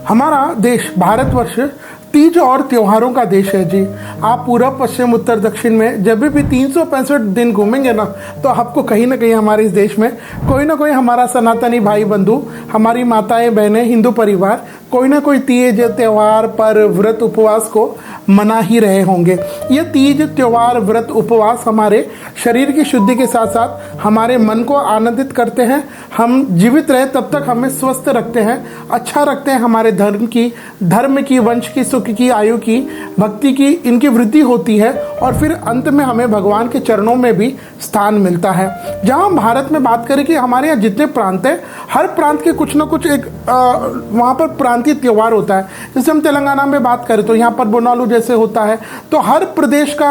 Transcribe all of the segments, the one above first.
हमारा देश भारतवर्ष तीज और त्योहारों का देश है जी। आप पूरब पश्चिम उत्तर दक्षिण में जब भी 365 दिन घूमेंगे ना, तो आपको कहीं ना कहीं हमारे इस देश में कोई ना कोई हमारा सनातनी भाई बंधु, हमारी माताएं बहनें, हिंदू परिवार कोई ना कोई तीज त्योहार पर व्रत उपवास को मना ही रहे होंगे। ये तीज त्योहार व्रत उपवास हमारे शरीर की शुद्धि के साथ साथ हमारे मन को आनंदित करते हैं। हम जीवित रहे तब तक हमें स्वस्थ रखते हैं, अच्छा रखते हैं। हमारे धर्म की, वंश की, सुख की, आयु की, भक्ति की इनकी वृद्धि होती है और फिर अंत में हमें भगवान के चरणों में भी स्थान मिलता है। जहाँ हम भारत में बात करें कि हमारे यहाँ जितने प्रांत हैं, हर प्रांत के कुछ ना कुछ एक वहाँ पर प्रांतीय त्यौहार होता है। जैसे हम तेलंगाना में बात करें तो यहाँ पर बोनालू जैसे होता है। तो हर प्रदेश का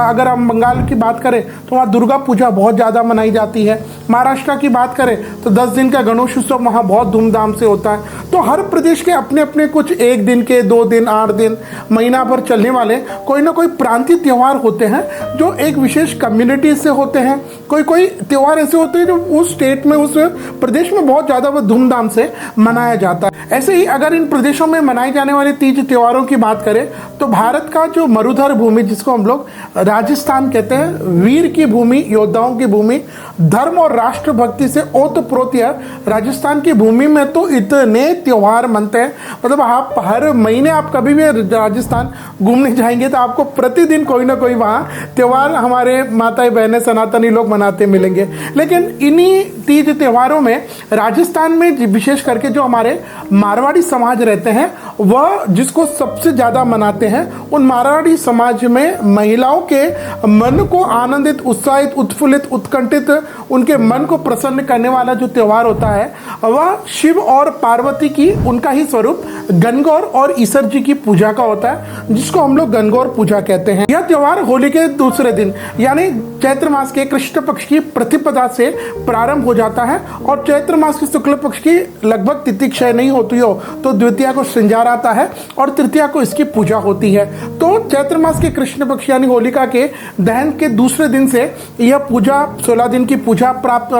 अगर हम बंगाल की बात करें तो वहाँ दुर्गा पूजा बहुत ज़्यादा मनाई जाती है। महाराष्ट्र की बात करें तो 10 दिन का गणेश उत्सव वहाँ बहुत धूमधाम से होता है। तो हर प्रदेश के अपने अपने कुछ 1 दिन के, 2 दिन, 8 दिन, महीना भर चलने वाले कोई ना कोई प्रांतीय त्यौहार होते हैं जो एक विशेष कम्युनिटी से होते हैं। कोई त्यौहार ऐसे होते हैं जो उस स्टेट में, उस प्रदेश में बहुत ज़्यादा धूमधाम से मनाया जाता है। ऐसे ही अगर इन प्रदेशों में मनाए जाने वाले तीज त्योहारों की बात करें तो भारत का जो मरुधर भूमि, जिसको हम लोग राजस्थान कहते हैं, वीर की भूमि, योद्धाओं की भूमि, धर्म और राष्ट्रभक्ति से ओतप्रोत है। राजस्थान की भूमि में तो इतने त्योहार मनते हैं, मतलब आप हर महीने आप कभी भी राजस्थान घूमने जाएंगे तो आपको प्रतिदिन कोई ना कोई वहाँ त्योहार हमारे माताएं बहनें सनातनी लोग मनाते मिलेंगे। लेकिन इन्हीं तीज त्योहारों में राजस्थान में विशेष करके जो हमारे मारवाड़ी समाज रहते हैं, वह जिसको सबसे ज़्यादा मनाते हैं, उन मारवाड़ी समाज में महिलाओं के मन को आनंदित, उत्साहित, उत्फुल्लित, उत्कंठित, उनके मन को प्रसन्न करने वाला जो त्योहार होता है वह शिव और पार्वती की, उनका ही स्वरूप गणगौर और ईश्वर जी की पूजा का होता है, जिसको हम लोग गणगौर पूजा कहते हैं। यह त्योहार होली के दूसरे दिन यानी चैत्र मास के कृष्ण पक्ष की प्रतिपदा से प्रारंभ हो जाता है और चैत्र मास की शुक्ल पक्ष की लगभग तिथि क्षय नहीं होती हो तो द्वितीया को श्रृंगार आता है और तृतीया को इसकी पूजा होती है। तो चैत्र मास के कृष्ण पक्ष यानी होलिका के दहन के दूसरे दिन से यह पूजा, 16 दिन की पूजा प्राप्त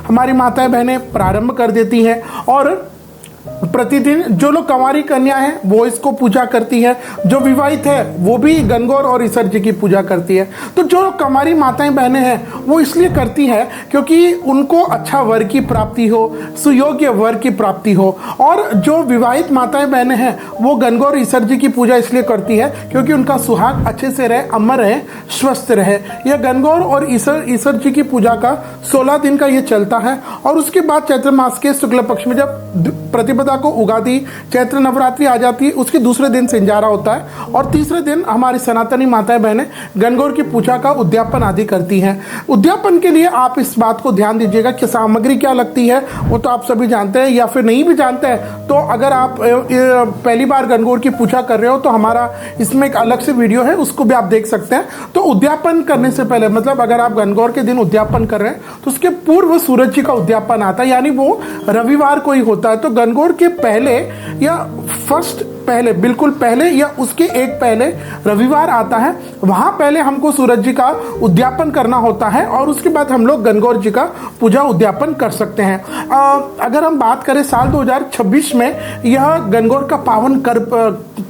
हमारी माताएं बहनें प्रारंभ कर देती हैं और प्रतिदिन जो लोग कंवारी कन्या है वो इसको पूजा करती है, जो विवाहित है वो भी गणगौर और ईश्वर जी की पूजा करती है। तो जो कंवारी माताएं बहनें हैं वो इसलिए करती है क्योंकि उनको अच्छा वर की प्राप्ति हो, सुयोग्य वर की प्राप्ति हो। और जो विवाहित माताएं बहनें हैं वो गणगौर ईश्वर जी की पूजा इसलिए करती है क्योंकि उनका सुहाग अच्छे से रहे, अमर रहे, स्वस्थ रहे। यह गणगौर और ईश्वर जी की पूजा का 16 दिन का ये चलता है और उसके बाद चैत्र मास के शुक्ल पक्ष में जब प्रतिपदा को उगादी, चैत्र नवरात्रि आ जाती है, उसके दूसरे दिन सिंजारा होता है और तीसरे दिन हमारी सनातनी माताएं बहनें गणगौर की पूजा का उद्यापन आदि करती हैं। उद्यापन के लिए आप इस बात को ध्यान दीजिएगा कि सामग्री क्या लगती है वो तो आप सभी जानते हैं, या फिर नहीं भी जानते हैं तो अगर आप पहली बार गणगौर की पूजा कर रहे हो तो हमारा इसमें एक अलग से वीडियो है, उसको भी आप देख सकते हैं। तो उद्यापन करने से पहले, मतलब अगर आप गणगौर के दिन उद्यापन कर रहे हैं तो उसके पूर्व सूरज जी का उद्यापन आता है, यानी वो रविवार को ही होता है। तो गणगौर के पहले या पहले, बिल्कुल पहले या उसके एक पहले रविवार आता है, वहां पहले हमको सूरज जी का उद्यापन करना होता है और उसके बाद हम लोग गणगौर जी का पूजा उद्यापन कर सकते हैं। अगर हम बात करें साल 2026 में यह गणगौर का पावन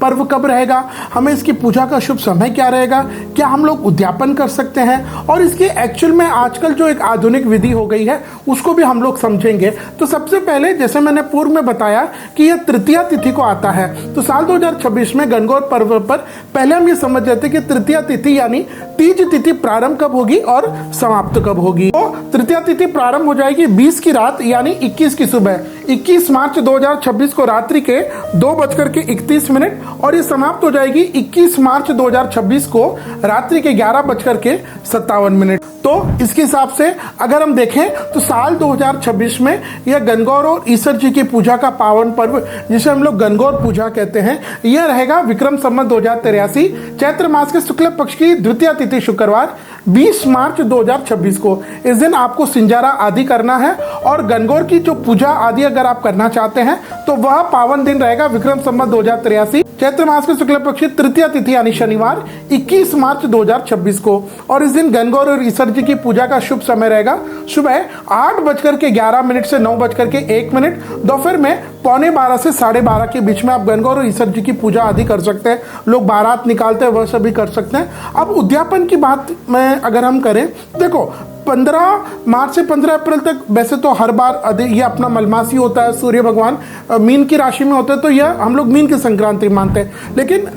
पर्व कब रहेगा, हमें इसकी पूजा का शुभ समय क्या रहेगा, क्या हम लोग उद्यापन कर सकते हैं और इसकी एक्चुअल में आजकल जो एक आधुनिक विधि हो गई है उसको भी हम लोग समझेंगे। तो सबसे पहले जैसे मैंने पूर्व में बताया कि यह तृतीया तिथि को आता है, तो साल 2026 में गणगौर पर्व पर पहले हम ये समझ जाते कि तृतीया तिथि यानी तीज तिथि प्रारंभ कब होगी और समाप्त कब होगी। तो तृतीया तिथि प्रारंभ हो जाएगी 20 की रात यानी 21 की सुबह, 21 मार्च 2026 को रात्रि के 2:31 और ये समाप्त हो जाएगी 21 मार्च 2026 को रात्रि के 11:57। तो इसके हिसाब से अगर हम देखें तो साल 2026 में यह गणगौर और ईश्वर जी की पूजा का पावन पर्व, जिसे हम लोग गणगौर पूजा कहते हैं, यह रहेगा विक्रम संवत 2083 चैत्र मास के शुक्ल पक्ष की द्वितीय तिथि शुक्रवार 20 मार्च 2026 को। इस दिन आपको सिंजारा आदि करना है और गणगौर की जो पूजा आदि अगर आप करना चाहते हैं तो वह पावन दिन रहेगा विक्रम संवत 2083 चैत्र मास के शुक्ल पक्ष की तृतीया तिथि यानी शनिवार 21 मार्च 2026 को। और इस दिन गणगौर और ईसर जी की पूजा का शुभ समय रहेगा सुबह 8:11 से 9:01, दोपहर में 11:45 से 12:30 के बीच में आप गणगौर और ईसर जी की पूजा आदि कर सकते हैं। लोग बारात निकालते हैं वह सभी कर सकते हैं। अब उद्यापन की बात में अगर हम करें, देखो 15 मार्च से 15 अप्रैल तक वैसे तो हर बार ये अपना मलमासी होता है, सूर्य भगवान मीन की राशि में होते हैं तो यह हम लोग मीन की संक्रांति मानते हैं। लेकिन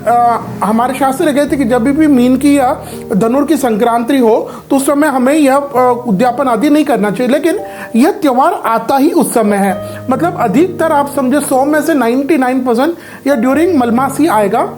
हमारे शास्त्र कहते हैं कि जब भी मीन की या धनुर की संक्रांति हो तो उस समय हमें यह उद्यापन आदि नहीं करना चाहिए। लेकिन यह त्यौहार आता ही उस समय है, मतलब अधिकतर आप समझे 100 में से 99% यह ड्यूरिंग मलमासी आएगा।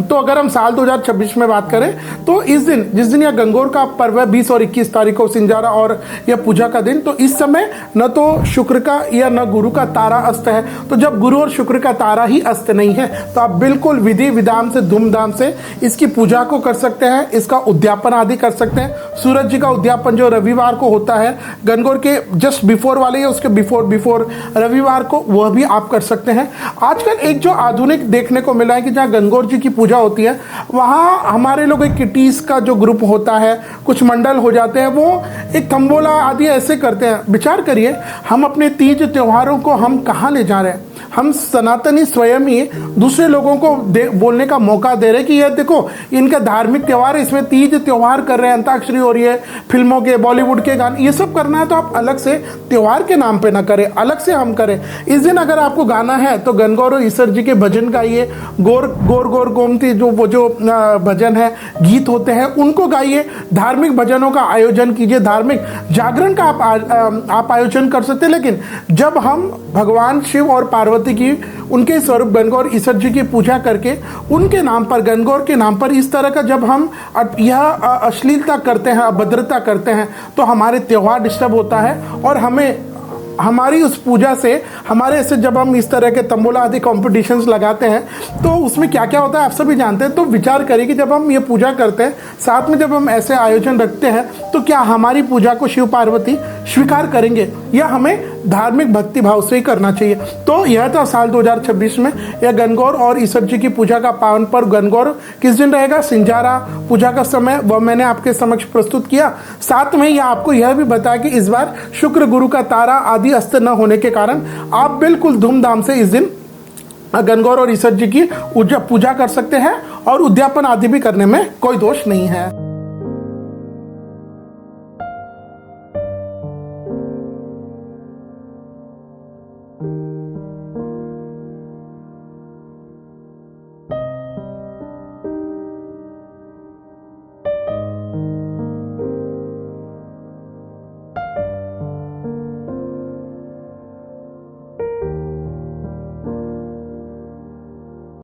तो अगर हम साल 2026 में बात करें तो इस दिन जिस दिन यह गणगौर का पर्व है 20 और 21 तारीख को सिंजारा और यह पूजा का दिन, तो इस समय न तो शुक्र का या न गुरु का तारा अस्त है। तो जब गुरु और शुक्र का तारा ही अस्त नहीं है तो आप बिल्कुल विधि विधान से धूमधाम से इसकी पूजा को कर सकते हैं, इसका उद्यापन आदि कर सकते हैं। सूरज जी का उद्यापन जो रविवार को होता है गणगौर के जस्ट बिफोर वाले या उसके बिफोर रविवार को, वह भी आप कर सकते हैं। आजकल एक जो आधुनिक देखने को मिला है कि जहाँ गणगौर जी की पूजा होती है वहां हमारे लोग एक किटीज का जो ग्रुप होता है, कुछ मंडल हो जाते हैं, वो एक तंबोला आदि ऐसे करते हैं। विचार करिए हम अपने तीज त्योहारों को हम कहां ले जा रहे हैं। हम सनातनी स्वयं ही दूसरे लोगों को बोलने का मौका दे रहे कि ये देखो इनका धार्मिक त्यौहार है, इसमें तीज त्योहार कर रहे हैं, अंताक्षरी हो रही है, फिल्मों के बॉलीवुड के गाने, ये सब करना है तो आप अलग से त्योहार के नाम पे ना करें, अलग से हम करें। इस दिन अगर आपको गाना है तो गणगौर और ईसर जी के भजन गाइए, गोर गोर गोर गोमती जो भजन है, गीत होते हैं उनको गाइए, धार्मिक भजनों का आयोजन कीजिए, धार्मिक जागरण का आप आयोजन कर सकते हैं। लेकिन जब हम भगवान शिव और पार्वती की उनके स्वरूप गणगौर ईसर जी की पूजा करके उनके नाम पर, गणगौर के नाम पर इस तरह का जब हम यह अश्लीलता करते हैं, अभद्रता करते हैं तो हमारे त्यौहार डिस्टर्ब होता है। और हमें हमारी उस पूजा से हमारे ऐसे जब हम इस तरह के तंबोला आदि कॉम्पिटिशन्स लगाते हैं तो उसमें क्या क्या होता है आप सभी जानते हैं। तो विचार करिए कि जब हम ये पूजा करते हैं, साथ में जब हम ऐसे आयोजन रखते हैं तो क्या हमारी पूजा को शिव पार्वती स्वीकार करेंगे या हमें धार्मिक भक्ति भाव से ही करना चाहिए। तो यह था साल 2026 में यह गणगौर और ईसर जी की पूजा का पावन पर्व। गणगौर किस दिन रहेगा, सिंजारा पूजा का समय वह मैंने आपके समक्ष प्रस्तुत किया। साथ में यह आपको यह भी बताया कि इस बार शुक्र गुरु का तारा आदि अस्त न होने के कारण आप बिल्कुल धूमधाम से इस दिन गणगौर और ईसर जी की पूजा कर सकते हैं और उद्यापन आदि भी करने में कोई दोष नहीं है।